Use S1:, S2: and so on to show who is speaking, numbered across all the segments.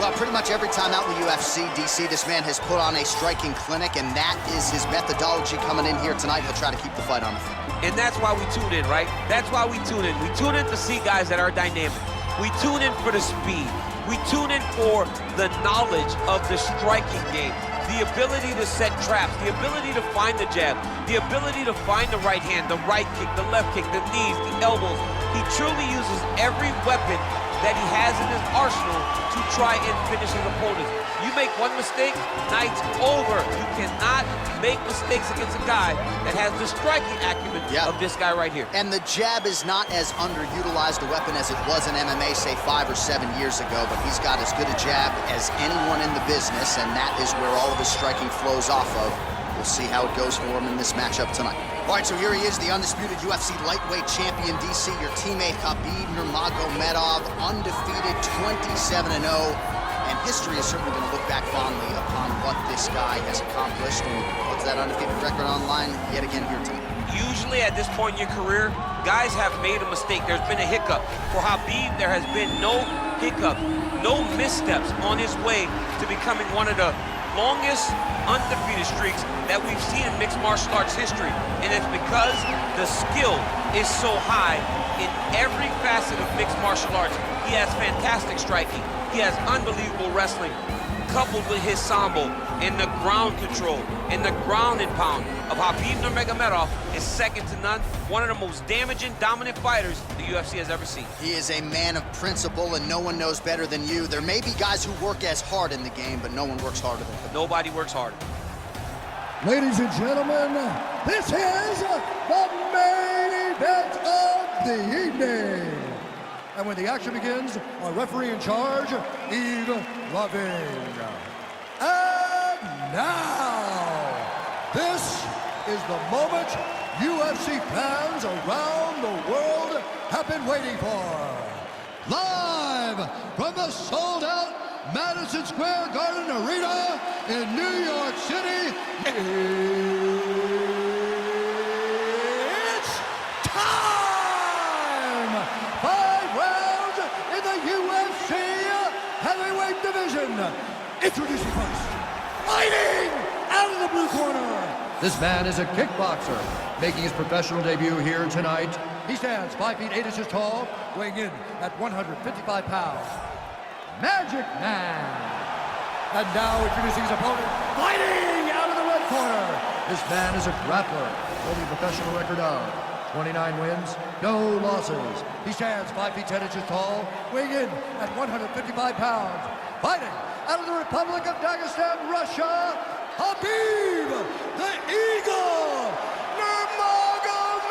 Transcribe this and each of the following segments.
S1: Well, pretty much every time out in the UFC, DC, this man has put on a striking clinic, and that is his methodology coming in here tonight. He'll try to keep the fight on the feet.
S2: And that's why we tune in, right? That's why we tune in. We tune in to see guys that are dynamic. We tune in for the speed. We tune in for the knowledge of the striking game, the ability to set traps, the ability to find the jab, the ability to find the right hand, the right kick, the left kick, the knees, the elbows. He truly uses every weapon that he has in his arsenal to try and finish his opponents. You make one mistake, night's over. You cannot make mistakes against a guy that has the striking acumen of this guy right here.
S1: And the jab is not as underutilized a weapon as it was in MMA, say 5 or 7 years ago, but he's got as good a jab as anyone in the business, and that is where all of his striking flows off of. We'll see how it goes for him in this matchup tonight. All right, so here he is, the undisputed UFC Lightweight Champion, DC, your teammate Khabib Nurmagomedov, undefeated 27-0. And history is certainly going to look back fondly upon what this guy has accomplished and puts that undefeated record online yet again here tonight.
S2: Usually at this point in your career, guys have made a mistake. There's been a hiccup. For Khabib, there has been no hiccup, no missteps on his way to becoming one of the longest undefeated streaks that we've seen in mixed martial arts history. And it's because the skill is so high in every facet of mixed martial arts. He has fantastic striking. He has unbelievable wrestling, coupled with his sambo and the ground control and the ground and pound of Khabib Nurmagomedov is second to none. One of the most damaging, dominant fighters the UFC has ever seen.
S1: He is a man of principle, and no one knows better than you. There may be guys who work as hard in the game, but no one works harder than him.
S2: Nobody works harder.
S3: Ladies and gentlemen, this is the main event of the evening. And when the action begins, our referee in charge, Yves Loving. And now, this is the moment UFC fans around the world have been waiting for. Live from the sold-out Madison Square Garden Arena in New York City, it's time! 5 rounds in the UFC heavyweight division. Introducing first, fighting out of the blue corner. This man is a kickboxer, making his professional debut here tonight. He stands 5 feet 8 inches tall, weighing in at 155 pounds. Magic Man. And now introducing his opponent, fighting out of the red corner. This man is a grappler, holding a professional record of 29 wins, no losses. He stands 5 feet 10 inches tall, weighing in at 155 pounds. Fighting out of the Republic of Dagestan, Russia, Khabib the Eagle Nurmagomedov!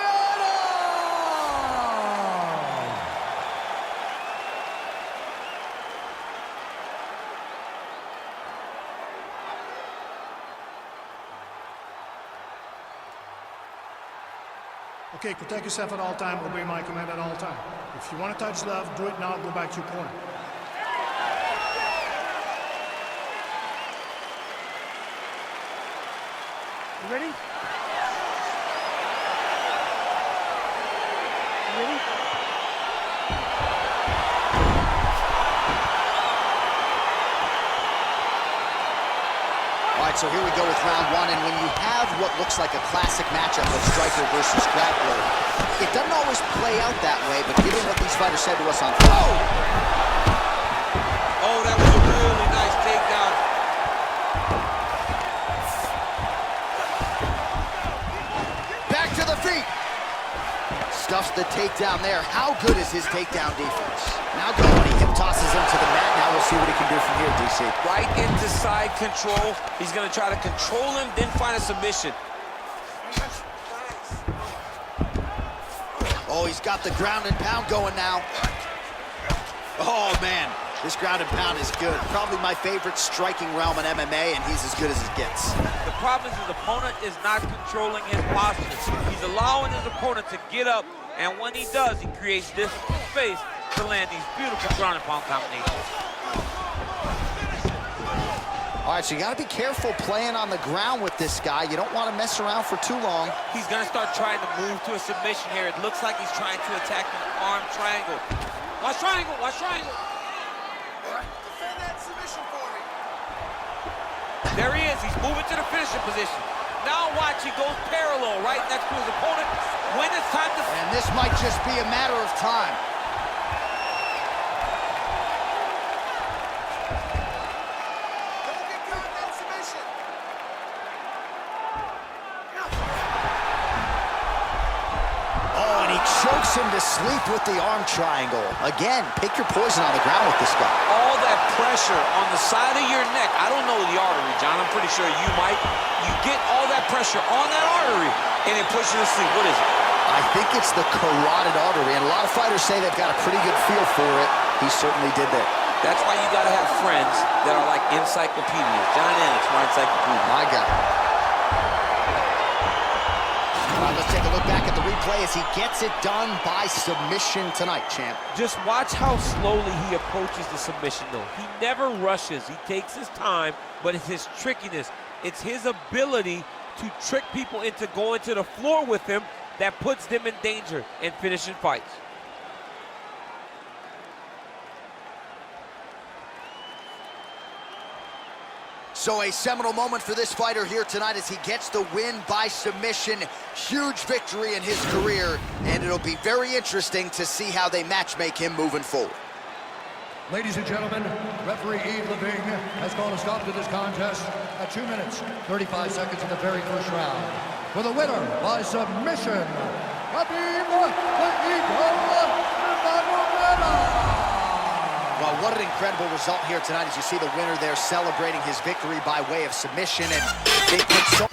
S4: Okay, protect yourself at all time, obey my command at all time. If you want to touch love, do it now, go back to your corner. You ready? You ready?
S1: All right, so here we go with round 1, and when you have what looks like a classic matchup of striker versus grappler, it doesn't always play out that way, but given what these fighters said to us on
S2: Oh, that was a really nice takedown.
S1: Back to the feet. Stuffs the takedown there. How good is his takedown defense? Now going, he hip tosses him to the mat. Now we'll see what he can do from here, DC.
S2: Right into side control. He's going to try to control him, then find a submission.
S1: Oh, he's got the ground and pound going now. Oh, man. This ground and pound is good. Probably my favorite striking realm in MMA, and he's as good as it gets.
S2: The problem is his opponent is not controlling his posture. He's allowing his opponent to get up, and when he does, he creates difficult space to land these beautiful ground and pound combinations.
S1: All right, so you got to be careful playing on the ground with this guy. You don't want to mess around for too long.
S2: He's going to start trying to move to a submission here. It looks like he's trying to attack an arm triangle. Watch triangle, watch triangle.
S1: defend that submission for me.
S2: There he is. He's moving to the finishing position. Now watch, he goes parallel right next to his opponent. When it's time to...
S1: And this might just be a matter of time. Don't get caught in that submission. Oh, and he chokes him to sleep with the arm triangle. Again, pick your poison on the ground with this guy.
S2: All that pressure on the side of your neck. I don't know the artery, John. I'm pretty sure you might. You get all that pressure on that artery, and it puts you to sleep. What is it?
S1: I think it's the carotid artery, and a lot of fighters say they've got a pretty good feel for it. He certainly did that.
S2: That's why you got to have friends that are like encyclopedias. John Annett's my encyclopedia.
S1: My God. All right, let's take a look back at the replay as he gets it done by submission tonight, champ.
S2: Just watch how slowly he approaches the submission, though. He never rushes. He takes his time, but it's his trickiness. It's his ability to trick people into going to the floor with him that puts them in danger and finishing fights.
S1: So a seminal moment for this fighter here tonight as he gets the win by submission. Huge victory in his career, and it'll be very interesting to see how they matchmake him moving forward.
S3: Ladies and gentlemen, referee Yves Levine has called a stop to this contest at 2 minutes, 35 seconds of the very first round. For the winner by submission, Khabib Nurmagomedov.
S1: Well, what an incredible result here tonight as you see the winner there celebrating his victory by way of submission, and they put so